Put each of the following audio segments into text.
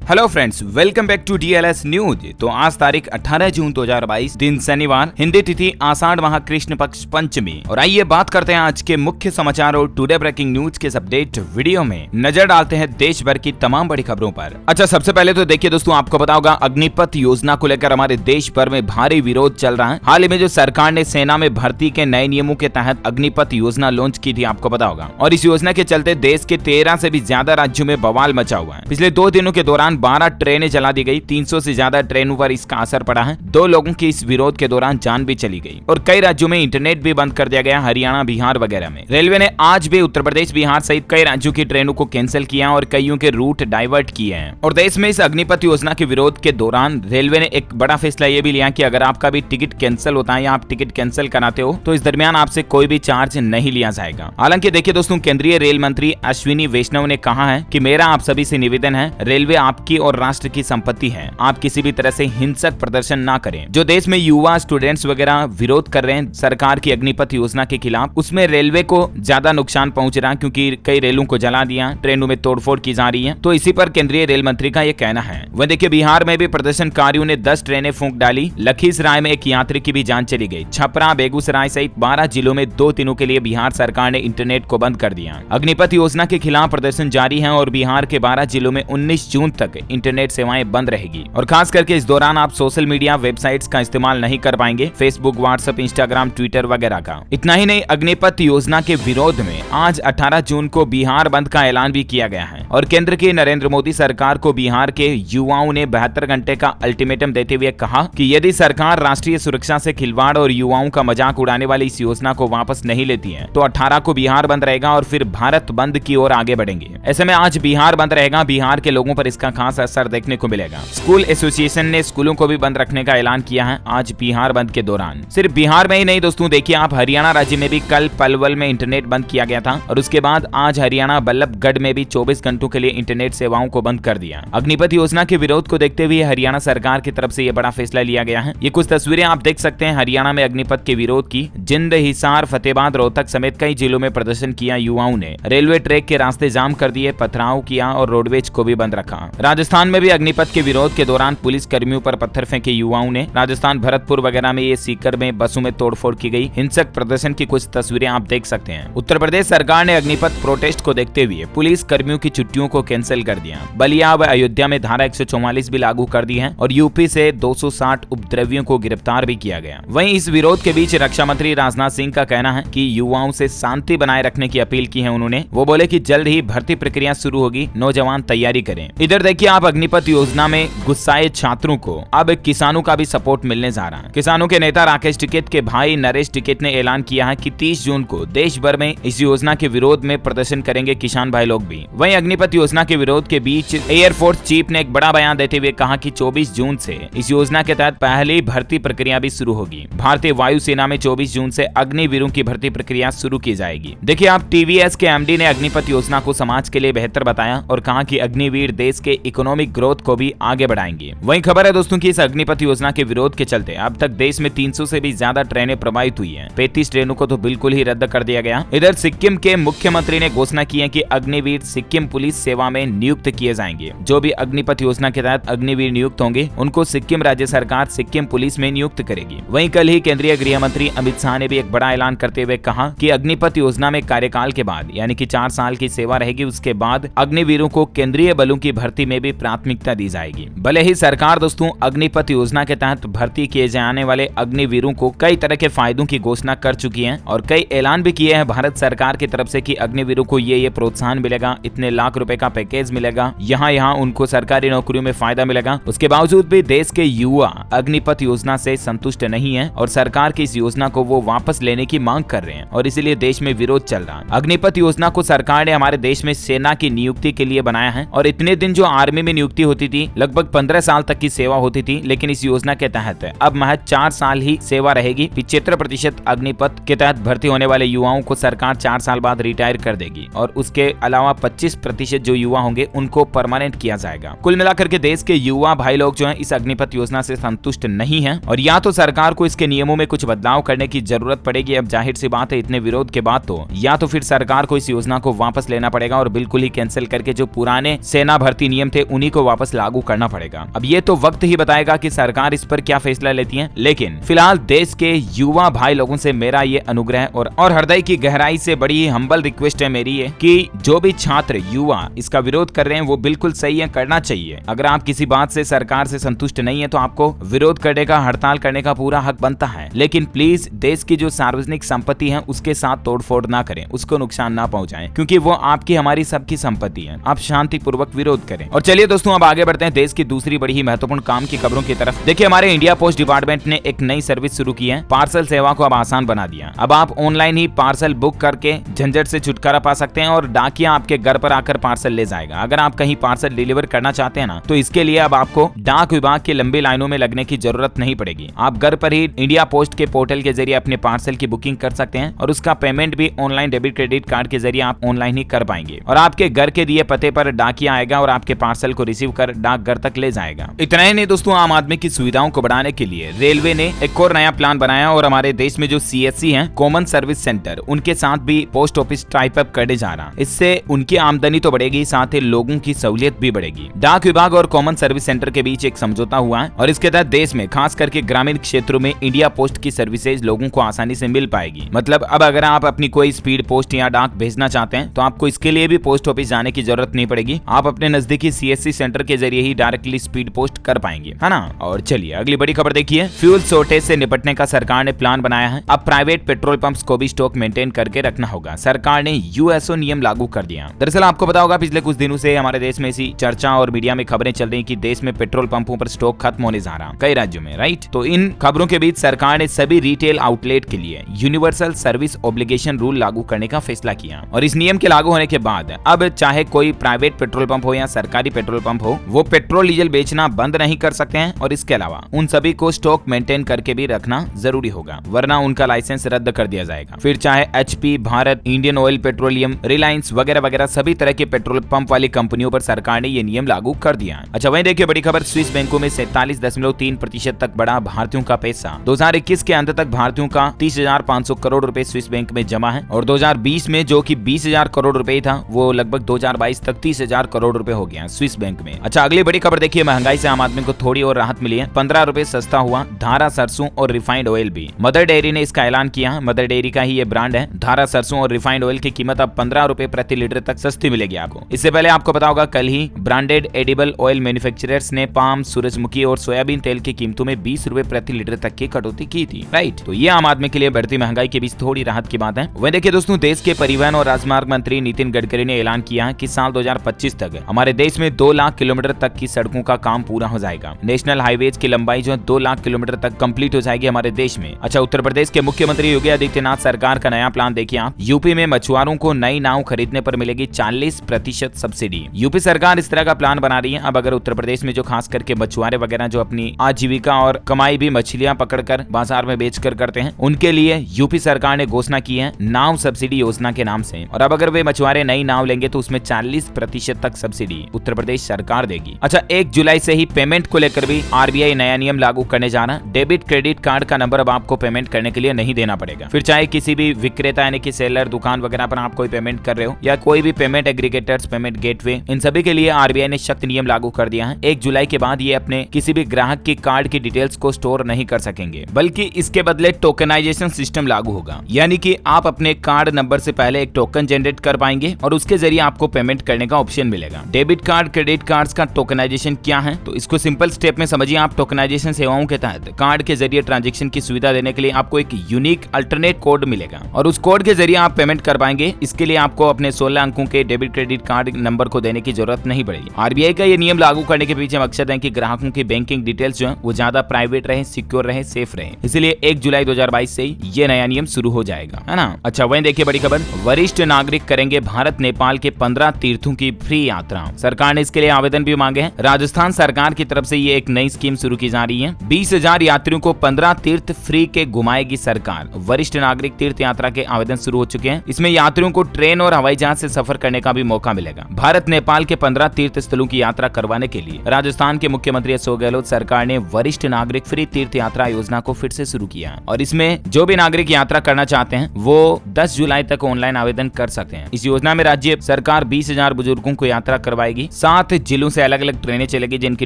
Hello friends, welcome back to DLS news. तो आज तारीख 18 जून 2022 दिन शनिवार, हिंदी तिथि आषाढ़ माह कृष्ण पक्ष पंचमी। और आइए बात करते हैं आज के मुख्य समाचार और टुडे ब्रेकिंग न्यूज के अपडेट वीडियो में नजर डालते हैं देश भर की तमाम बड़ी खबरों पर। अच्छा, सबसे पहले तो देखिए दोस्तों, आपको पता होगा अग्निपथ योजना को लेकर हमारे देश भर में भारी विरोध चल रहा है। हाल ही में जो सरकार ने सेना में भर्ती के नए नियमों के तहत अग्निपथ योजना लॉन्च की थी, आपको पता होगा, और इस योजना के चलते देश के 13 से भी ज्यादा राज्यों में बवाल मचा हुआ है। पिछले 2 दिनों के दौरान 12 ट्रेनें चला दी गई। 300 से ज्यादा ट्रेनों पर इसका असर पड़ा है। 2 लोगों की इस विरोध के दौरान जान भी चली गई और कई राज्यों में इंटरनेट भी बंद कर दिया गया, हरियाणा, बिहार वगैरह में। रेलवे ने आज भी उत्तर प्रदेश, बिहार सहित कई राज्यों की ट्रेनों को कैंसिल किया और कईयों के रूट डाइवर्ट किए हैं। और देश में इस अग्निपथ योजना के विरोध के दौरान रेलवे ने एक बड़ा फैसला ये भी लिया कि अगर आपका भी टिकट कैंसिल होता है या आप टिकट कैंसिल कराते हो तो इस दरमियान आपसे कोई भी चार्ज नहीं लिया जाएगा। हालांकि देखिए दोस्तों, केंद्रीय रेल मंत्री अश्विनी वैष्णव ने कहा है कि मेरा आप सभी से निवेदन है, रेलवे आपकी और राष्ट्र की संपत्ति है, आप किसी भी तरह से हिंसक प्रदर्शन ना करें। जो देश में युवा, स्टूडेंट्स वगैरह विरोध कर रहे हैं सरकार की अग्निपथ योजना के खिलाफ, उसमें रेलवे को ज्यादा नुकसान पहुंच रहा है क्योंकि कई रेलों को जला दिया, ट्रेनों में तोड़फोड़ की जा रही है। तो इसी पर केंद्रीय रेल मंत्री का ये कहना है। वह देखिए, बिहार में भी प्रदर्शनकारियों ने 10 ट्रेनें फूंक डाली। लखीसराय में एक यात्री की भी जान चली गई। छपरा, बेगूसराय सहित 12 जिलों में 2 दिनों के लिए बिहार सरकार ने इंटरनेट को बंद कर दिया। अग्निपथ योजना के खिलाफ प्रदर्शन जारी है और बिहार के 12 जिलों में 19 जून तक इंटरनेट सेवाएं बंद रहेगी। और खास करके इस दौरान आप सोशल मीडिया वेबसाइट्स का इस्तेमाल नहीं कर पाएंगे, फेसबुक, व्हाट्सएप, इंस्टाग्राम, ट्विटर वगैरह का। इतना ही नहीं, अग्निपथ योजना के विरोध में आज 18 जून को बिहार बंद का ऐलान भी किया गया है। और केंद्र की नरेंद्र मोदी सरकार को बिहार के युवाओं ने 72 घंटे का अल्टीमेटम देते हुए कहा कि यदि सरकार राष्ट्रीय सुरक्षा से खिलवाड़ और युवाओं का मजाक उड़ाने वाली इस योजना को वापस नहीं लेती है तो 18 को बिहार बंद रहेगा और फिर भारत बंद की ओर आगे बढ़ेंगे। ऐसे में आज बिहार बंद रहेगा, बिहार के लोगों पर इसका खास असर देखने को मिलेगा। स्कूल एसोसिएशन ने स्कूलों को भी बंद रखने का ऐलान किया है आज बिहार बंद के दौरान। सिर्फ बिहार में ही नहीं दोस्तों, देखिए आप, हरियाणा राज्य में भी कल पलवल में इंटरनेट बंद किया गया था और उसके बाद आज हरियाणा बल्लभगढ़ में भी 24 घंटों के लिए इंटरनेट सेवाओं को बंद कर दिया। अग्निपथ योजना के विरोध को देखते हुए हरियाणा सरकार की तरफ से ये बड़ा फैसला लिया गया है। ये कुछ तस्वीरें आप देख सकते हैं हरियाणा में अग्निपथ के विरोध की। जिंद, हिसार, फतेहाबाद, रोहतक समेत कई जिलों में प्रदर्शन किया युवाओं ने। रेलवे ट्रैक के रास्ते जाम कर दिए, पथराव किया और रोडवेज को भी बंद रखा। राजस्थान में भी अग्निपथ के विरोध के दौरान पुलिस कर्मियों पर पत्थर फेंके युवाओं ने। राजस्थान भरतपुर वगैरह में ये सीकर में बसों में तोड़फोड़ की गई। हिंसक प्रदर्शन की कुछ तस्वीरें आप देख सकते हैं। उत्तर प्रदेश सरकार ने अग्निपथ प्रोटेस्ट को देखते हुए पुलिस कर्मियों की छुट्टियों को कैंसिल कर दिया। बलिया व अयोध्या में धारा 144 भी लागू कर दी है और यूपी से 260 उपद्रवियों को गिरफ्तार भी किया गया। वहीं इस विरोध के बीच रक्षा मंत्री राजनाथ सिंह का कहना है कि युवाओं से शांति बनाए रखने की अपील की है उन्होंने। वो बोले कि जल्द ही भर्ती प्रक्रिया शुरू होगी, नौजवान तैयारी करें। इधर देखिए आप, अग्निपथ योजना में गुस्साए छात्रों को अब किसानों का भी सपोर्ट मिलने जा रहा है। किसानों के नेता राकेश टिकैत के भाई नरेश टिकैत ने ऐलान किया है कि 30 जून को देश भर में इस योजना के विरोध में प्रदर्शन करेंगे किसान भाई लोग भी। वहीं अग्निपथ योजना के विरोध के बीच एयरफोर्स चीफ ने एक बड़ा बयान देते हुए कहा कि 24 जून से इस योजना के तहत पहली भर्ती प्रक्रिया भी शुरू होगी। भारतीय वायुसेना में 24 जून से अग्निवीरों की भर्ती प्रक्रिया शुरू की जाएगी। देखिए आप, TVS के MD ने अग्निपथ योजना को समाज के लिए बेहतर बताया और कहा कि अग्निवीर देश के इकोनॉमिक ग्रोथ को भी आगे बढ़ाएंगे। वहीं खबर है दोस्तों कि इस अग्निपथ योजना के विरोध के चलते अब तक देश में 300 से भी ज्यादा ट्रेनें प्रभावित हुई हैं। 35 ट्रेनों को तो बिल्कुल ही रद्द कर दिया गया। इधर सिक्किम के मुख्यमंत्री ने घोषणा की है कि अग्निवीर सिक्किम पुलिस सेवा में नियुक्त किए जाएंगे। जो भी अग्निपथ योजना के तहत अग्निवीर नियुक्त होंगे उनको सिक्किम राज्य सरकार सिक्किम पुलिस में नियुक्त करेगी। वहीं कल ही केंद्रीय गृह मंत्री अमित शाह ने भी एक बड़ा ऐलान करते हुए कहा कि अग्निपथ योजना में कार्यकाल के बाद यानी कि 4 साल की सेवा रहेगी, उसके बाद अग्निवीरों को केंद्रीय बलों की भर्ती में भी प्राथमिकता दी जाएगी। भले ही सरकार दोस्तों अग्निपथ योजना के तहत भर्ती किए जाने वाले अग्निवीरों को कई तरह के फायदों की घोषणा कर चुकी है और कई ऐलान भी किए हैं भारत सरकार की तरफ से कि अग्निवीरों को ये प्रोत्साहन मिलेगा, इतने लाख रुपए का पैकेज मिलेगा, यहाँ उनको सरकारी नौकरियों में फायदा मिलेगा। उसके बावजूद भी देश के युवा अग्निपथ योजना से संतुष्ट नहीं है और सरकार की इस योजना को वो वापस लेने की मांग कर रहे हैं और इसीलिए देश में विरोध चल रहा है। अग्निपथ योजना को सरकार ने हमारे देश में सेना की नियुक्ति के लिए बनाया है और इतने दिन जो आर्मी में नियुक्ति होती थी, लगभग 15 साल तक की सेवा होती थी, लेकिन इस योजना के तहत अब महज 4 साल ही सेवा रहेगी। 75% अग्निपथ के तहत भर्ती होने वाले युवाओं को सरकार 4 साल बाद रिटायर कर देगी और उसके अलावा 25% जो युवा होंगे उनको परमानेंट किया जाएगा। कुल मिलाकर के देश के युवा भाई लोग जो है इस अग्निपथ योजना से संतुष्ट नहीं है और या तो सरकार को इसके नियमों में कुछ बदलाव करने की जरूरत पड़ेगी। अब जाहिर सी बात है, इतने विरोध के बाद तो या तो फिर सरकार को इस योजना को वापस लेना पड़ेगा और बिल्कुल ही कैंसिल करके जो पुराने सेना भर्ती नियम थे उन्हीं को वापस लागू करना पड़ेगा। अब ये तो वक्त ही बताएगा कि सरकार इस पर क्या फैसला लेती है, लेकिन फिलहाल देश के युवा भाई लोगों से मेरा ये अनुग्रह और हृदय की गहराई से बड़ी हम्बल रिक्वेस्ट है मेरी ये कि जो भी छात्र युवा इसका विरोध कर रहे हैं वो बिल्कुल सही है, करना चाहिए। अगर आप किसी बात से सरकार से संतुष्ट नहीं है तो आपको विरोध करने का, हड़ताल करने का पूरा हक बनता है, लेकिन प्लीज देश की जो सार्वजनिक संपत्ति है उसके साथ तोड़फोड़ ना करें, उसको नुकसान ना पहुंचाएं, क्योंकि वो आपकी हमारी सबकी संपत्ति है। आप शांति पूर्वक विरोध करें। और चलिए दोस्तों अब आगे बढ़ते हैं देश की दूसरी बड़ी ही महत्वपूर्ण काम की खबरों की तरफ। देखिए हमारे इंडिया पोस्ट डिपार्टमेंट ने एक नई सर्विस शुरू की है। पार्सल सेवा को अब आसान बना दिया। अब आप ऑनलाइन ही पार्सल बुक करके झंझट से छुटकारा पा सकते हैं और डाकिया आपके घर पर आकर पार्सल ले जाएगा। अगर आप कहीं पार्सल डिलीवर करना चाहते हैं ना, तो इसके लिए अब आपको डाक विभाग की लंबी लाइनों में लगने की जरूरत नहीं पड़ेगी। आप घर पर ही इंडिया पोस्ट के पोर्टल के जरिए अपने पार्सल की बुकिंग कर सकते हैं और उसका पेमेंट भी ऑनलाइन डेबिट क्रेडिट कार्ड के जरिए आप ऑनलाइन ही कर पाएंगे और आपके घर के दिए पते पर डाकिया आएगा और आपके पार्सल को रिसीव कर डाक घर तक ले जाएगा। इतना ही नहीं दोस्तों, आम आदमी की सुविधाओं को बढ़ाने के लिए रेलवे ने एक और नया प्लान बनाया और हमारे देश में जो CSC हैं, कॉमन सर्विस सेंटर, उनके साथ भी पोस्ट ऑफिस टाइप अप करने जा रहा। इससे उनकी आमदनी तो बढ़ेगी, साथ ही लोगों की सहूलियत भी बढ़ेगी। डाक विभाग और कॉमन सर्विस सेंटर के बीच एक समझौता हुआ है और इसके तहत देश में खास करके ग्रामीण क्षेत्रों में इंडिया पोस्ट की सर्विसेज लोगों को आसानी से मिल पाएगी। मतलब अब अगर आप अपनी कोई स्पीड पोस्ट या डाक भेजना चाहते हैं तो आपको इसके लिए भी पोस्ट ऑफिस जाने की जरूरत नहीं पड़ेगी। आप अपने नजदीकी CSC सेंटर के जरिए ही डायरेक्टली स्पीड पोस्ट कर पाएंगे, है ना। और चलिए अगली बड़ी खबर देखिए। फ्यूल शॉर्टेज से निपटने का सरकार ने प्लान बनाया है। अब प्राइवेट पेट्रोल पंप्स को भी स्टॉक मेंटेन करके रखना होगा। सरकार ने USO नियम लागू कर दिया। दरअसल आपको पता होगा पिछले कुछ दिनों से हमारे देश में ऐसी चर्चा और मीडिया में खबरें चल रही कि देश में पेट्रोल पंपों पर स्टॉक खत्म होने जा रहा कई राज्यों में, राइट। तो इन खबरों के बीच सरकार ने सभी रिटेल आउटलेट के लिए यूनिवर्सल सर्विस ऑब्लिगेशन रूल लागू करने का फैसला किया और इस नियम के लागू होने के बाद अब चाहे कोई प्राइवेट पेट्रोल पंप हो या सरकारी पेट्रोल पंप हो, वो पेट्रोल डीजल बेचना बंद नहीं कर सकते हैं और इसके अलावा उन सभी को स्टॉक मेंटेन करके भी रखना जरूरी होगा, वरना उनका लाइसेंस रद्द कर दिया जाएगा। फिर चाहे HP, Bharat, Indian oil petroleum, Reliance वगैरह वगैरह सभी तरह के पेट्रोल पंप वाली कंपनियों पर सरकार ने ये नियम लागू कर दिया है। अच्छा वहीं देखिए बड़ी खबर, स्विस बैंकों में 47.3% तक बढ़ा भारतीयों का पैसा। 2021 के अंत तक भारतीयों का 30,500 करोड़ रुपए स्विस बैंक में जमा है और 2020 में जो कि 20,000 करोड़ रुपए था वो लगभग 2022 तक 30,000 करोड़ रुपए हो गया स्विस बैंक में। अच्छा अगली बड़ी खबर देखिए, महंगाई से आम आदमी को थोड़ी और राहत मिली है। 15 रुपए सस्ता हुआ धारा सरसों और रिफाइंड ऑयल भी। मदर डेयरी ने इसका ऐलान किया। मदर डेयरी का ही ये ब्रांड है। धारा सरसों और रिफाइंड ऑयल की कीमत अब 15 रुपए प्रति लीटर तक सस्ती मिलेगी आपको। इससे पहले आपको पता होगा कल ही ब्रांडेड एडिबल ऑयल मैन्युफैक्चरर्स ने पाम, सूरजमुखी और सोयाबीन तेल की कीमतों में 20 रुपए प्रति लीटर तक की कटौती की थी, राइट। तो ये आम आदमी के लिए बढ़ती महंगाई के बीच थोड़ी राहत की बात है। वहीं देखिए दोस्तों, देश के परिवहन और राजमार्ग मंत्री नितिन गडकरी ने ऐलान किया कि साल 2025 तक हमारे देश में 2 लाख किलोमीटर तक की सड़कों का काम पूरा हो जाएगा। नेशनल हाईवेज की लंबाई जो है 2 लाख किलोमीटर तक कंप्लीट हो जाएगी हमारे देश में। अच्छा उत्तर प्रदेश के मुख्यमंत्री योगी आदित्यनाथ सरकार का नया प्लान देखिए आप। यूपी में मछुआरों को नई नाव खरीदने पर मिलेगी 40% सब्सिडी। यूपी सरकार इस तरह का प्लान बना रही है। अब अगर उत्तर प्रदेश में जो खास करके मछुआरे वगैरह जो अपनी आजीविका और कमाई भी मछलियां पकड़कर बाजार में बेचकर करते हैं, उनके लिए यूपी सरकार ने घोषणा की है नाव सब्सिडी योजना के नाम से। और अब अगर वे मछुआरे नई नाव लेंगे तो उसमें 40% तक सब्सिडी उत्तर प्रदेश सरकार देगी। अच्छा 1 जुलाई से ही पेमेंट को लेकर भी RBI नया नियम लागू करने जा रहा है। डेबिट क्रेडिट कार्ड का नंबर अब आपको पेमेंट करने के लिए नहीं देना पड़ेगा। फिर चाहे किसी भी विक्रेता यानी कि सेलर, दुकान वगैरह पर आप कोई पेमेंट कर रहे हो या कोई भी पेमेंट एग्रीगेटर्स, पेमेंट गेटवे, इन सभी के लिए RBI ने सख्त नियम लागू कर दिया है। 1 जुलाई के बाद ये अपने किसी भी ग्राहक की कार्ड की डिटेल्स को स्टोर नहीं कर सकेंगे, बल्कि इसके बदले टोकनाइजेशन सिस्टम लागू होगा। यानी कि आप अपने कार्ड नंबर से पहले एक टोकन जनरेट कर पाएंगे और उसके जरिए आपको पेमेंट करने का ऑप्शन मिलेगा। डेबिट कार्ड, क्रेडिट कार्ड्स का टोकनाइजेशन क्या है, तो इसको सिंपल स्टेप में समझिए आप। टोकनाइजेशन सेवाओं के तहत कार्ड के जरिए ट्रांजैक्शन की सुविधा देने के लिए आपको एक यूनिक अल्टरनेट कोड मिलेगा और उस कोड के जरिए आप पेमेंट कर पाएंगे। इसके लिए आपको अपने 16 अंकों के डेबिट क्रेडिट कार्ड नंबर को देने की जरूरत नहीं पड़ेगी। RBI का ये नियम लागू करने के पीछे मकसद है कि ग्राहकों की बैंकिंग डिटेल्स जो है वो ज्यादा प्राइवेट रहे, सिक्योर रहे, सेफ रहे। इसलिए 1 जुलाई 2022 से ये नया नियम शुरू हो जाएगा, है ना। अच्छा वहीं देखिए बड़ी खबर, वरिष्ठ नागरिक करेंगे भारत नेपाल के 15 तीर्थों की फ्री यात्रा। सरकार ने इसके लिए आवेदन भी मांगे हैं। राजस्थान सरकार की तरफ से ये एक नई स्कीम शुरू की जा रही है। 20,000 यात्रियों को 15 तीर्थ फ्री के घुमाएगी सरकार। वरिष्ठ नागरिक तीर्थ यात्रा के आवेदन शुरू हो चुके हैं। इसमें यात्रियों को ट्रेन और हवाई जहाज से सफर करने का भी मौका मिलेगा। भारत नेपाल के 15 तीर्थ स्थलों की यात्रा करवाने के लिए राजस्थान के मुख्यमंत्री अशोक गहलोत सरकार ने वरिष्ठ नागरिक फ्री तीर्थ यात्रा योजना को फिर से शुरू किया और इसमें जो भी नागरिक यात्रा करना चाहते हैं वो 10 जुलाई तक ऑनलाइन आवेदन कर सकते हैं। इस योजना में राज्य सरकार 20,000 बुजुर्गों को यात्रा करवाएगी। 7 जिलों से अलग अलग ट्रेनें चलेगी, जिनकी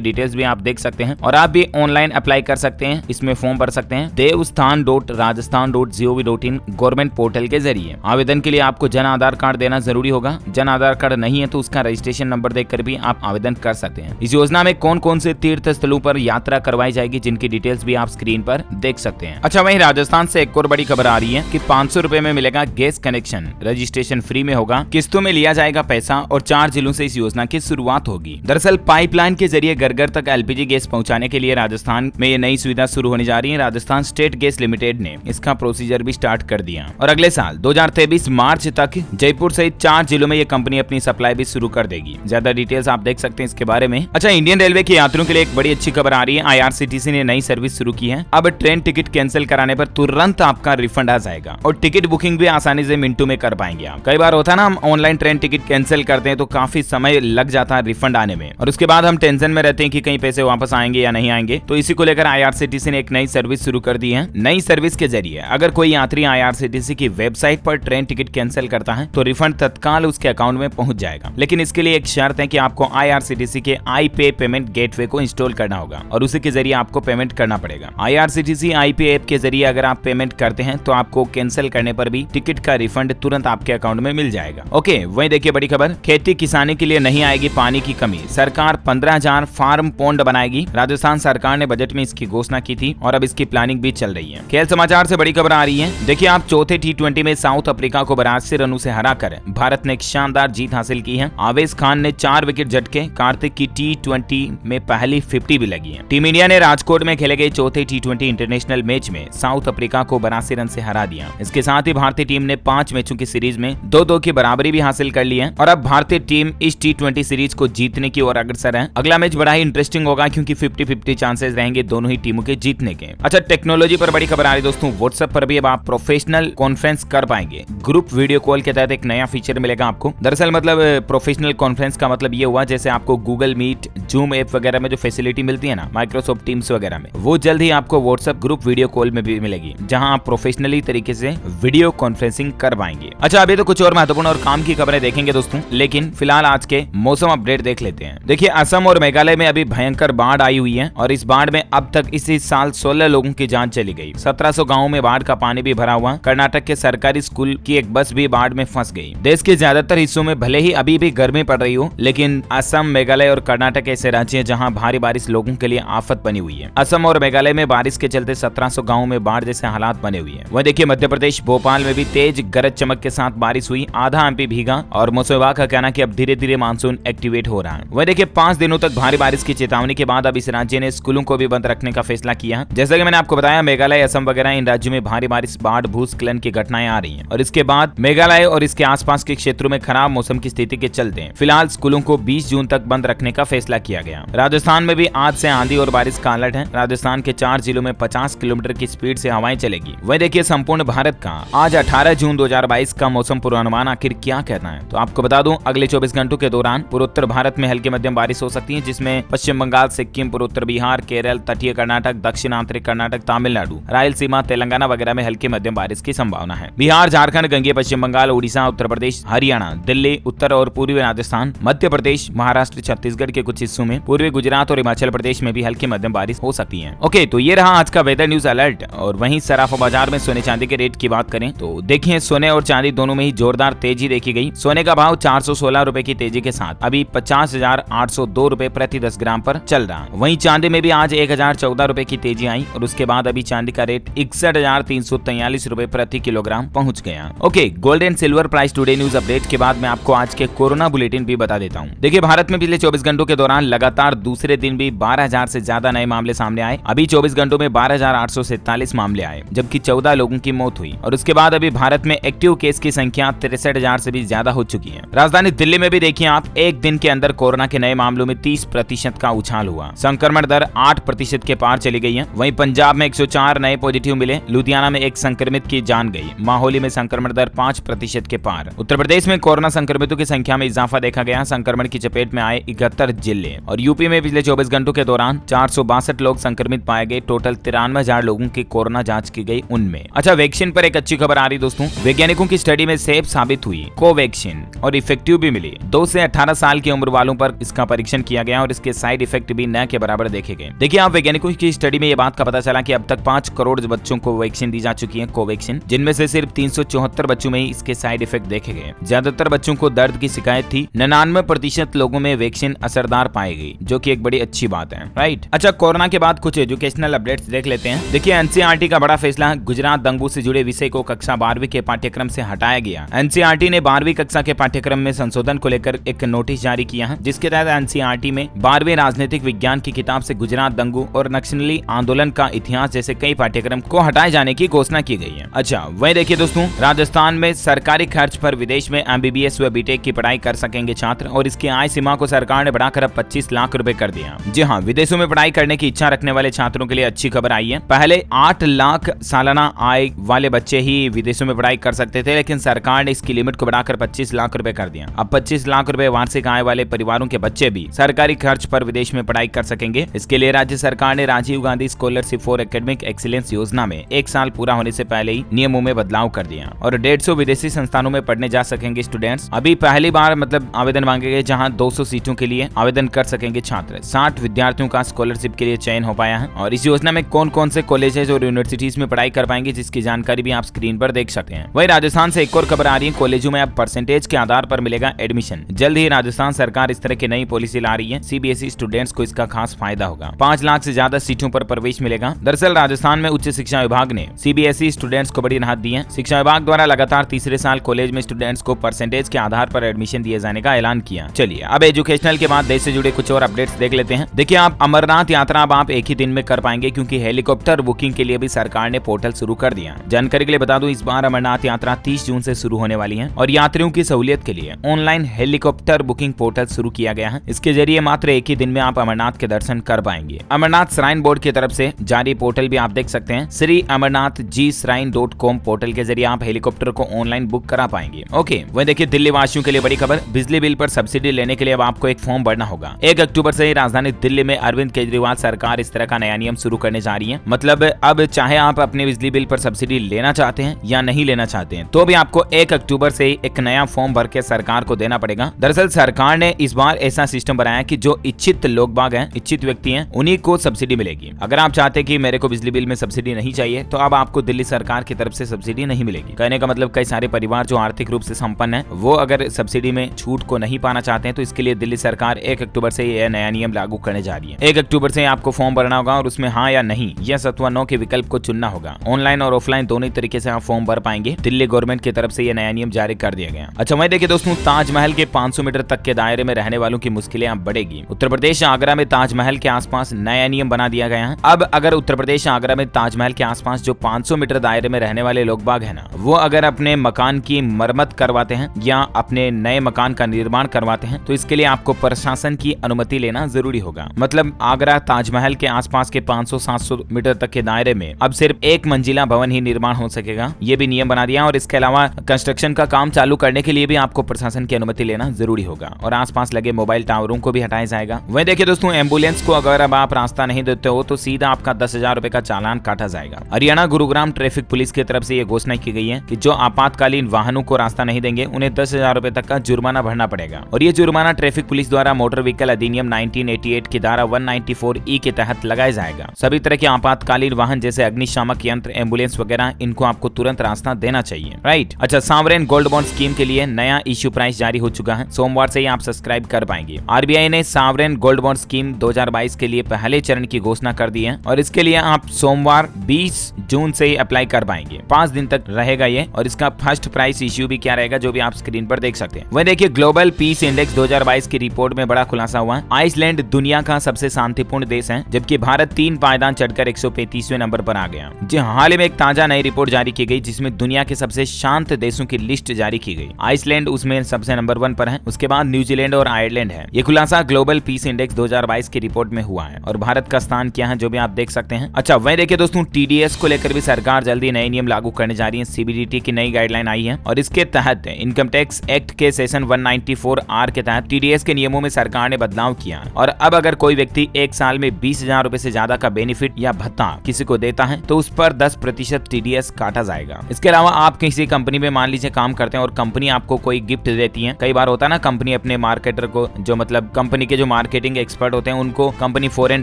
डिटेल्स भी आप देख सकते हैं और आप भी ऑनलाइन अप्लाई कर सकते हैं, इसमें फॉर्म भर सकते हैं devsthan.rajasthan.gov.in गवर्नमेंट पोर्टल के जरिए। आवेदन के लिए आपको जन आधार कार्ड देना जरूरी होगा। जन आधार कार्ड नहीं है तो उसका रजिस्ट्रेशन नंबर देकर भी आप आवेदन कर सकते हैं। इस योजना में कौन कौन से तीर्थ स्थलों पर यात्रा करवाई जाएगी, जिनकी डिटेल्स भी आप स्क्रीन पर देख सकते हैं। अच्छा, वहीं राजस्थान से एक और बड़ी खबर आ रही है कि 500 रुपए में मिलेगा गैस कनेक्शन, रजिस्ट्रेशन फ्री में होगा, किस्तों में लिया जाएगा पैसा और 4 जिलों से इस योजना की शुरुआत होगी। दरअसल पाइपलाइन के जरिए घर घर तक एलपीजी गैस पहुंचाने के लिए राजस्थान में ये नई सुविधा शुरू होने जा रही है। राजस्थान स्टेट गैस लिमिटेड ने इसका प्रोसीजर भी स्टार्ट कर दिया और अगले साल 2023 मार्च तक जयपुर सहित 4 जिलों में ये कंपनी अपनी सप्लाई भी शुरू कर देगी। ज्यादा डिटेल्स आप देख सकते हैं इसके बारे में। अच्छा, इंडियन रेलवे के यात्रियों के लिए एक बड़ी अच्छी खबर आ रही है। आईआरसीटीसी ने नई सर्विस शुरू की है। अब ट्रेन टिकट कैंसिल कराने पर तुरंत आपका रिफंड आ जाएगा और टिकट बुकिंग भी आसानी से मिनटों में कर पाएंगे आप। कई बार होता है ना, हम ऑनलाइन ट्रेन टिकट कैंसिल करते हैं तो काफी समय लग जाता है रिफंड आने में और उसके बाद हम टेंशन में रहते हैं कि कहीं पैसे वापस आएंगे या नहीं आएंगे। तो इसी को लेकर आईआरसीटीसी ने एक नई सर्विस शुरू कर दी है। नई सर्विस के जरिए अगर कोई यात्री आईआरसीटीसी की वेबसाइट पर ट्रेन टिकट कैंसिल करता है तो रिफंड तत्काल उसके अकाउंट में पहुंच जाएगा। लेकिन इसके लिए एक शर्त है कि आपको आईआरसीटीसी के आई पे पेमेंट गेटवे को इंस्टॉल करना होगा और उसी के जरिए आपको पेमेंट करना पड़ेगा। आईआरसीटीसी आई पे ऐप के जरिए अगर आप पेमेंट करते हैं तो आपको कैंसिल करने पर भी टिकट का रिफंड तुरंत आपके अकाउंट में मिल जाएगा। ओके, वहीं देखिए बड़ी खबर, खेती किसानी के लिए नहीं आएगी पानी की कमी, सरकार 15,000 फार्म पॉन्ड बनाएगी। राजस्थान सरकार ने बजट में इसकी घोषणा की थी और अब इसकी प्लानिंग भी चल रही है। खेल समाचार से बड़ी खबर आ रही है। देखिए आप, चौथे T20 में साउथ अफ्रीका को 82 रनों से हराकर भारत ने एक शानदार जीत हासिल की है। आवेश खान ने 4 विकेट झटके, कार्तिक की T20 में पहली 50 भी लगी है। टीम इंडिया ने राजकोट में खेले गए चौथे T20 इंटरनेशनल मैच में साउथ अफ्रीका को 82 रन से हरा दिया। इसके साथ ही भारतीय टीम ने 5 मैचों की सीरीज में 2-2 की बराबरी भी हासिल कर ली है और अब भारतीय टीम इस T20 सीरीज को जीतने की ओर अग्रसर है। अगला मैच बड़ा ही इंटरेस्टिंग होगा क्योंकि 50-50 चांसेस रहेंगे दोनों ही टीमों के जीतने के। अच्छा, टेक्नोलॉजी पर बड़ी खबर आ रही दोस्तों। व्हाट्सएप पर भी अब आप प्रोफेशनल कॉन्फ्रेंस कर पाएंगे। ग्रुप वीडियो कॉल के तहत एक नया फीचर मिलेगा आपको। दरअसल मतलब प्रोफेशनल कॉन्फ्रेंस का मतलब ये हुआ जैसे आपको गूगल मीट, जूम ऐप वगैरह में जो फैसिलिटी मिलती है ना, माइक्रोसॉफ्ट टीम्स वगैरह में, वो जल्द ही आपको व्हाट्सएप ग्रुप वीडियो कॉल में भी मिलेगी, जहां आप प्रोफेशनली तरीके से वीडियो कॉन्फ्रेंसिंग कर पाएंगे। अच्छा, अभी तो कुछ और महत्वपूर्ण और काम की खबरें देखेंगे दोस्तों, लेकिन फिलहाल आज के मौसम अपडेट देख लेते हैं। देखिए, असम और मेघालय में अभी भयंकर बाढ़ आई हुई है और इस बाढ़ में अब तक इसी साल 16 लोगों की जान चली गई। 1700 गाँव में बाढ़ का पानी भी भरा हुआ। कर्नाटक के सरकारी स्कूल की एक बस भी बाढ़ में फंस गई। देश के ज्यादातर हिस्सों में भले ही अभी भी गर्मी पड़ रही हो, लेकिन असम, मेघालय और कर्नाटक ऐसे राज्य हैं जहां भारी बारिश लोगों के लिए आफत बनी हुई है। असम और मेघालय में बारिश के चलते 1700 गाँव में बाढ़ जैसे हालात बने हुए हैं। वह देखिए, मध्य प्रदेश भोपाल में भी तेज गरज चमक के साथ बारिश हुई, आधा एमपी भीगा और मौसम विभाग का कहना कि अब धीरे धीरे मानसून एक्टिवेट हो रहा है। वह देखिए, 5 दिनों तक भारी बारिश की चेतावनी के बाद अब इस राज्य ने स्कूलों को भी बंद रखने का फैसला किया। जैसा कि मैंने आपको बताया, मेघालय, असम वगैरह इन राज्यों में भारी बारिश, बाढ़, भूस्खलन की घटनाएं आ रही हैं और इसके बाद मेघालय और इसके आसपास के क्षेत्रों में खराब मौसम की स्थिति के चलते फिलहाल स्कूलों को 20 जून तक बंद रखने का फैसला किया गया। राजस्थान में भी आज से आंधी और बारिश का अलर्ट है। राजस्थान के 4 जिलों में 50 किलोमीटर की स्पीड से हवाएं चलेगी। वह देखिए, संपूर्ण भारत का आज 18 जून 2022 का मौसम पूर्वानुमान आखिर क्या कहना है, तो आपको बता दूं, अगले 24 घंटों के दौरान पूर्वोत्तर भारत में हल्की मध्यम बारिश हो सकती है, जिसमें पश्चिम बंगाल, सिक्किम, पूर्वोत्तर बिहार, केरल, तटीय कर्नाटक, दक्षिण आंतरिक कर्नाटक, तमिलनाडु, रायलसीमा, तेलंगाना वगैरह में हल्की मध्यम बारिश की संभावना है। बिहार, झारखंड, गंगे पश्चिम बंगाल, उड़ीसा, उत्तर प्रदेश, हरियाणा, दिल्ली, उत्तर और पूर्वी राजस्थान, मध्य प्रदेश, महाराष्ट्र, छत्तीसगढ़ के कुछ हिस्सों में, पूर्वी गुजरात और हिमाचल प्रदेश में भी हल्की मध्यम बारिश हो सकती है। ओके, तो ये रहा आज का वेदर न्यूज अलर्ट। और वहीं सराफा बाजार में सोने चांदी के रेट की बात करें तो देखिए, सोने और चांदी दोनों में ही जोरदार तेजी देखी गई। सोने का भाव 416 रुपए की तेजी के साथ अभी 50,802 रुपए प्रति 10 ग्राम पर चल रहा। वहीं चांदी में भी आज 1014 रुपए की तेजी आई और उसके बाद अभी चांदी का रेट 61,343 रुपए प्रति किलोग्राम पहुंच गया। Okay, gold and silver price today news update के बाद मैं आपको आज के कोरोना बुलेटिन भी बता देता हूँ। देखिए, भारत में पिछले 24 घंटों के दौरान लगातार दूसरे दिन भी 12,000 से ज्यादा नए मामले सामने आए। अभी 24 घंटों में 12,847 मामले आए, जबकि 14 लोगों की मौत हुई और उसके बाद अभी भारत में एक्टिव केस की संख्या 63,000 से भी ज्यादा हो चुकी है। राजधानी दिल्ली में भी देखिए आप, एक दिन के अंदर कोरोना के नए मामलों में 30% का उछाल हुआ। संक्रमण दर 8% के पार चली गई है। वहीं पंजाब में 104 नए पॉजिटिव मिले। लुधियाना में एक संक्रमित की जान गई। माहौली में संक्रमण दर 5% के पार। उत्तर प्रदेश में कोरोना संक्रमितों की संख्या में इजाफा देखा गया। संक्रमण की चपेट में आए 71 जिले। और यूपी में पिछले 24 घंटों के दौरान 462 लोग संक्रमित पाए गए। टोटल 93,000 लोगों की कोरोना जांच की गई उनमें। अच्छा, वैक्सीन पर एक अच्छी खबर आ रही दोस्तों। वैज्ञानिकों की स्टडी में सेफ साबित हुई कोवैक्सीन और इफेक्टिव भी मिली। 2 से 18 साल की की उम्र वालों पर इसका परीक्षण किया गया और इसके साइड इफेक्ट भी न के बराबर देखे गए। देखिए आप, वैज्ञानिकों की स्टडी में ये बात का पता चला कि अब तक 5 करोड़ बच्चों को वैक्सीन दी जा चुकी है, कोवैक्सीन, जिनमें से सिर्फ 374 बच्चों में ही इसके साइड इफेक्ट देखे गए। ज्यादातर बच्चों को दर्द की शिकायत थी। 99% लोगों में वैक्सीन असरदार पाई गई, जो कि एक बड़ी अच्छी बात है, राइट। अच्छा, कोरोना के बाद कुछ एजुकेशनल अपडेट्स देख लेते हैं। देखिए एनसीईआरटी का बड़ा फैसला, गुजरात दंगू से जुड़े विषय को कक्षा 12वीं के पाठ्यक्रम से हटाया गया। एनसीईआरटी ने 12वीं कक्षा के पाठ्यक्रम में संशोधन को लेकर एक नोटिस जारी किया है, जिसके तहत एनसीईआरटी में 12वीं राजनीतिक विज्ञान की किताब से गुजरात दंगू और नक्सली आंदोलन का इतिहास जैसे कई पाठ्यक्रम को हटाए जाने की घोषणा की गई है। अच्छा, वही देखिए दोस्तों, राजस्थान में सरकारी खर्च पर विदेश में एमबीबीएस व बीटेक की पढ़ाई कर सकेंगे छात्र, और इसकी आय सीमा को सरकार ने बढ़ाकर अब 25 लाख रुपए कर दिया। जी हाँ, विदेशों में पढ़ाई करने की इच्छा रखने वाले छात्रों के लिए अच्छी खबर आई है। पहले 8 लाख सालाना आय वाले बच्चे ही विदेशों में पढ़ाई कर सकते थे, लेकिन सरकार ने इसकी लिमिट को बढ़ाकर 25 लाख रुपए कर दिया। अब 25 लाख रुपए वार्षिक आय वाले परिवारों के बच्चे भी सरकारी खर्च पर विदेश में पढ़ाई कर सकेंगे। इसके लिए राज्य सरकार ने Rajiv Gandhi scholarship for academic excellence योजना में 1 साल पूरा होने से पहले ही नियमों में बदलाव कर दिया और 150 विदेशी संस्थानों में पढ़ने जा सकेंगे स्टूडेंट्स। अभी पहली बार आवेदन मांगे गए, जहां 200 सीटों के लिए आवेदन कर सकेंगे छात्र। 60 विद्यार्थियों का स्कॉलरशिप के लिए चयन हो पाया है। और इस योजना में कौन कौन से कॉलेजेस और यूनिवर्सिटीज में पढ़ाई कर पाएंगे, जिसकी जानकारी भी आप स्क्रीन पर देख सकते हैं। वही राजस्थान से एक और खबर आ रही है, कॉलेजों में अब परसेंटेज के आधार पर मिलेगा एडमिशन। जल्द ही राजस्थान सरकार इस तरह की नई पॉलिसी ला रही है। सीबीएसई स्टूडेंट्स को इसका खास फायदा होगा। 5 लाख से ज्यादा सीटों पर प्रवेश मिलेगा। दरअसल राजस्थान में उच्च शिक्षा विभाग ने सीबीएसई स्टूडेंट्स को बड़ी राहत दी है। शिक्षा विभाग द्वारा लगातार तीसरे साल कॉलेज में स्टूडेंट्स को परसेंटेज के आधार पर एडमिशन दिए जाने का ऐलान किया। चलिए अब एजुकेशनल के बाद देश से जुड़े कुछ और अपडेट्स देख लेते हैं। देखिए आप, अमरनाथ यात्रा अब आप एक ही दिन में कर पाएंगे, क्योंकि हेलीकॉप्टर बुकिंग के लिए भी सरकार ने पोर्टल शुरू कर दिया। जानकारी के लिए बता दूं, इस बार अमरनाथ यात्रा 30 जून से शुरू होने वाली है और यात्रियों की सहूलियत के लिए ऑनलाइन हेलीकॉप्टर बुकिंग पोर्टल शुरू किया गया है। इसके जरिए मात्र एक ही दिन में आप अमरनाथ के दर्शन कर पाएंगे। अमरनाथ श्राइन बोर्ड की तरफ से जारी पोर्टल भी आप देख सकते हैं। श्री अमरनाथ जी श्राइन.com पोर्टल के जरिए आप हेलीकॉप्टर को ऑनलाइन बुक करा पाएंगे। ओके, वही देखिए दिल्ली वासियों के लिए बड़ी खबर, बिजली बिल पर सब्सिडी लेने के लिए अब आपको एक फॉर्म भरना होगा। 1 अक्टूबर से ही राजधानी दिल्ली में अरविंद केजरीवाल सरकार इस तरह का नया नियम शुरू करने जा रही है। मतलब अब चाहे आप अपने बिजली बिल पर सब्सिडी लेना चाहते हैं या नहीं लेना चाहते हैं, तो भी आपको 1 अक्टूबर से एक नया फॉर्म भर के सरकार को देना पड़ेगा। दरअसल सरकार ने इस बार ऐसा सिस्टम बनाया कि जो इच्छित लोग बाग हैं, इच्छित व्यक्ति हैं, उन्हीं को सब्सिडी मिलेगी। अगर आप चाहते हैं कि मेरे को बिजली बिल में सब्सिडी नहीं चाहिए, तो अब आपको दिल्ली सरकार की तरफ से सब्सिडी नहीं मिलेगी। कहने का मतलब कई सारे परिवार जो आर्थिक रूप से संपन्न है, वो अगर सब्सिडी में छूट को नहीं पाना चाहते हैं, तो इसके लिए दिल्ली सरकार 1 अक्टूबर से यह नया नियम लागू करने जा रही है। 1 अक्टूबर से आपको फॉर्म भरना होगा और उसमें हाँ या नहीं, यस अथवा नो के विकल्प को चुनना होगा। ऑनलाइन और ऑफलाइन दोनों तरीके से आप फॉर्म भर पाएंगे। दिल्ली गवर्नमेंट की तरफ से यह नया नियम जारी कर दिया गया। अच्छा, वहीं देखिए दोस्तों, ताजमहल के 500 मीटर तक के दायरे में रहने वालों की मुश्किलें अब बढ़ेगी। उत्तर प्रदेश आगरा में ताजमहल के आसपास नया नियम बना दिया गया है। अब अगर उत्तर प्रदेश आगरा में ताजमहल के आसपास जो 500 मीटर दायरे में रहने वाले लोग बाग है ना, वो अगर अपने मकान की मरम्मत करवाते हैं या अपने नए मकान का निर्माण करवाते हैं, तो इसके लिए आपको प्रशासन की अनुमति लेना जरूरी होगा। मतलब आगरा ताजमहल के आसपास के 500-700 मीटर तक के दायरे में अब सिर्फ 1 मंजिला भवन ही निर्माण हो सकेगा। ये भी नियम बना दिया। और इसके अलावा कंस्ट्रक्शन का काम चालू करने के लिए भी आपको प्रशासन की अनुमति लेना जरूरी होगा और आसपास लगे मोबाइल टावरों को भी हटाया जाएगा। वहीं देखिए दोस्तों, एम्बुलेंस को अगर अब आप रास्ता नहीं देते हो तो सीधा आपका 10,000 रुपए का चालान काटा जाएगा। हरियाणा गुरुग्राम ट्रैफिक पुलिस की तरफ से यह घोषणा की गई है कि जो आपातकालीन वाहनों को रास्ता नहीं देंगे, उन्हें 10,000 रुपए तक का जुर्माना भरना पड़ेगा। और ये जुर्माना ट्रैफिक पुलिस द्वारा मोटर व्हीकल अधिनियम 1988 की धारा 194E के तहत लगाया जाएगा। सभी तरह के आपातकालीन वाहन जैसे अग्निशामक यंत्र, एम्बुलेंस वगैरह, इनको आपको तुरंत रास्ता देना चाहिए, राइट। अच्छा, सावरेन गोल्ड बॉन्ड स्कीम के लिए नया इश्यू प्राइस जारी हो चुका है। सोमवार से ही आप सब्सक्राइब कर पाएंगे। आरबीआई ने सावरेन गोल्ड बॉन्ड स्कीम 2022 के लिए पहले चरण की घोषणा कर दी है और इसके लिए आप सोमवार 20 जून से ही अप्लाई कर पाएंगे। 5 दिन तक रहेगा ये। और इसका फर्स्ट प्राइस इश्यू भी क्या रहेगा, जो भी आप स्क्रीन पर देख सकते हैं। वह देखिए, ग्लोबल पीस इंडेक्स 2022 की रिपोर्ट में बड़ा खुलासा हुआ है। आइसलैंड दुनिया का सबसे शांतिपूर्ण देश है, जबकि भारत 3 पायदान चढ़कर 135वें नंबर पर आ गया। जी हाल ही में एक ताजा नई रिपोर्ट जारी की गई, जिसमें दुनिया के सबसे शांत देशों की लिस्ट जारी की गई। आइसलैंड उसमें सबसे नंबर 1 पर है। उसके बाद न्यूजीलैंड और आयरलैंड है। ये खुलासा ग्लोबल पीस इंडेक्स 2022 की रिपोर्ट में हुआ है और भारत का स्थान क्या है, जो भी आप देख सकते हैं। अच्छा, वहीं देखिए दोस्तों, टीडीएस को लेकर भी सरकार जल्दी नए नियम लागू करने जा रही है। सीबीडीटी की नई गाइडलाइन आई है और इसके तहत इनकम टैक्स एक्ट के सेशन 194R के तहत टीडीएस के नियमों में सरकार ने बदलाव किया। और अब अगर कोई व्यक्ति 1 साल में 20,000 रुपए से ज्यादा का बेनिफिट या भत्ता किसी को देता है, तो उस पर 10% टीडीएस काटा जाएगा। इसके अलावा आप किसी कंपनी में मान लीजिए काम करते हैं और कंपनी आपको कोई गिफ्ट देती है। कई बार होता है ना, कंपनी अपने अपने मार्केटर को, जो मतलब कंपनी के जो मार्केटिंग एक्सपर्ट होते हैं, उनको कंपनी फॉरेन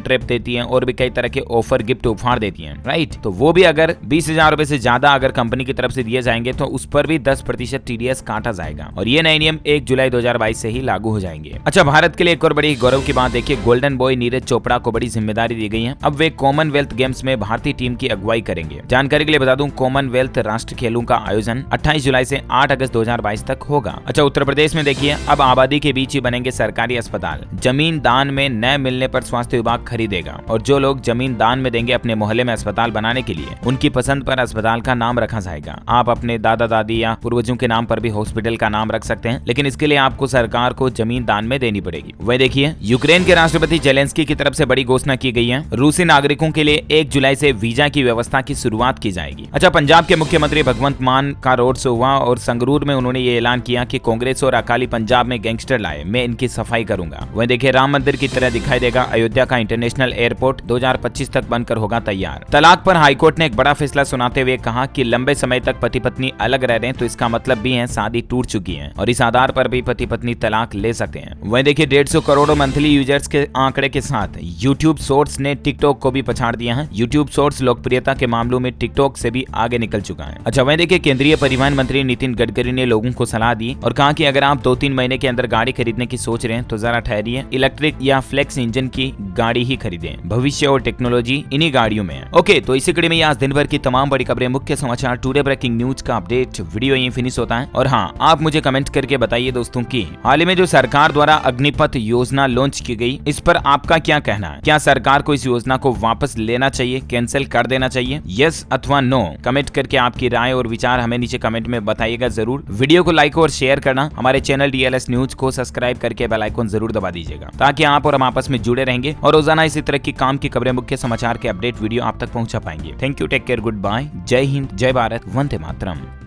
ट्रिप देती है और भी कई तरह के ऑफर गिफ्ट उपहार देती है, राइट। तो वो भी अगर 20,000 रुपए से ज्यादा अगर कंपनी की तरफ से दिए जाएंगे तो उस पर भी 10% TDS काटा जाएगा और ये नए नियम 1 जुलाई 2022 से ही लागू हो जाएंगे। अच्छा, भारत के लिए एक और बड़ी गौरव की बात देखिए, गोल्डन बॉय नीरज चोपड़ा को बड़ी जिम्मेदारी दी गई है। अब वे कॉमनवेल्थ गेम्स में भारतीय टीम की अगुवाई करेंगे। जानकारी के लिए बता दूं, कॉमनवेल्थ राष्ट्र खेलों का आयोजन 28 जुलाई से 8 अगस्त 2022 तक होगा। अच्छा, उत्तर प्रदेश में देखिए, अब आबादी के बीच ही बनेंगे सरकारी अस्पताल। जमीन दान में न मिलने पर स्वास्थ्य विभाग खरीदेगा और जो लोग जमीन दान में देंगे अपने मोहल्ले में अस्पताल बनाने के लिए, उनकी पसंद पर अस्पताल का नाम रखा जाएगा। आप अपने दादा दादी या पूर्वजों के नाम पर भी हॉस्पिटल का नाम रख सकते हैं, लेकिन इसके लिए आपको सरकार को जमीन दान में देनी पड़ेगी। वह देखिए, यूक्रेन के राष्ट्रपति जेलेंस्की की तरफ से बड़ी घोषणा की गई है। रूसी नागरिकों के लिए 1 जुलाई से वीजा की व्यवस्था की शुरुआत की जाएगी। अच्छा, पंजाब के मुख्यमंत्री भगवंत मान का रोड शो हुआ और संगरूर में उन्होंने ये ऐलान किया कि कांग्रेस और अकाली पंजाब में गैंगस्टर लाए, मैं इनकी सफाई करूंगा। वह देखिए, राम मंदिर की तरह दिखाई देगा अयोध्या का इंटरनेशनल एयरपोर्ट, 2025 तक बनकर होगा तैयार। तलाक पर हाईकोर्ट ने एक बड़ा फैसला सुनाते हुए कहा कि लंबे समय तक पति पत्नी अलग रह रहे हैं तो इसका मतलब भी है शादी टूट चुकी है और इस आधार पर भी पति पत्नी तलाक ले सकते हैं। वहीं देखिए, 150 करोड़ मंथली यूजर्स के आंकड़े के साथ यूट्यूब शॉर्ट्स ने टिकटॉक को भी पछाड़ दिया है। यूट्यूब शॉर्ट्स लोकप्रियता के मामलों में टिकटॉक से भी आगे निकल चुका है। अच्छा, वहीं देखिए, केंद्रीय परिवहन मंत्री नितिन गडकरी ने लोगों को सलाह दी और कहा कि अगर आप 2-3 महीने के अंदर गाड़ी खरीदने की सोच रहे हैं तो जरा ठहरिए, इलेक्ट्रिक या फ्लेक्स इंजन की गाड़ी ही खरीदें। भविष्य और टेक्नोलॉजी इन्हीं गाड़ियों में है। ओके, तो इसी कड़ी में आज दिन भर की तमाम बड़ी खबरें, मुख्य समाचार, टुडे ब्रेकिंग न्यूज का अपडेट वीडियो यहीं फिनिश होता है। और हाँ, आप मुझे कमेंट करके बताइए दोस्तों कि हाल ही में जो सरकार द्वारा अग्निपथ योजना लॉन्च की गई, इस पर आपका क्या कहना है? क्या सरकार को इस योजना को वापस लेना चाहिए, कैंसिल कर देना चाहिए? यस अथवा नो, कमेंट करके आपकी राय और विचार हमें नीचे कमेंट में बताइएगा जरूर। वीडियो को लाइक और शेयर करना, हमारे चैनल DLS न्यूज को सब्सक्राइब करके बेल आइकन जरूर दबा दीजिएगा ताकि आप और हम आपस में जुड़े रहेंगे और रोजाना इसी तरह की काम की खबरें, मुख्य समाचार के अपडेट वीडियो आप तक पहुंचा पाएंगे। Thank you, take care, goodbye, जय हिंद, जय भारत, वंदे मातरम।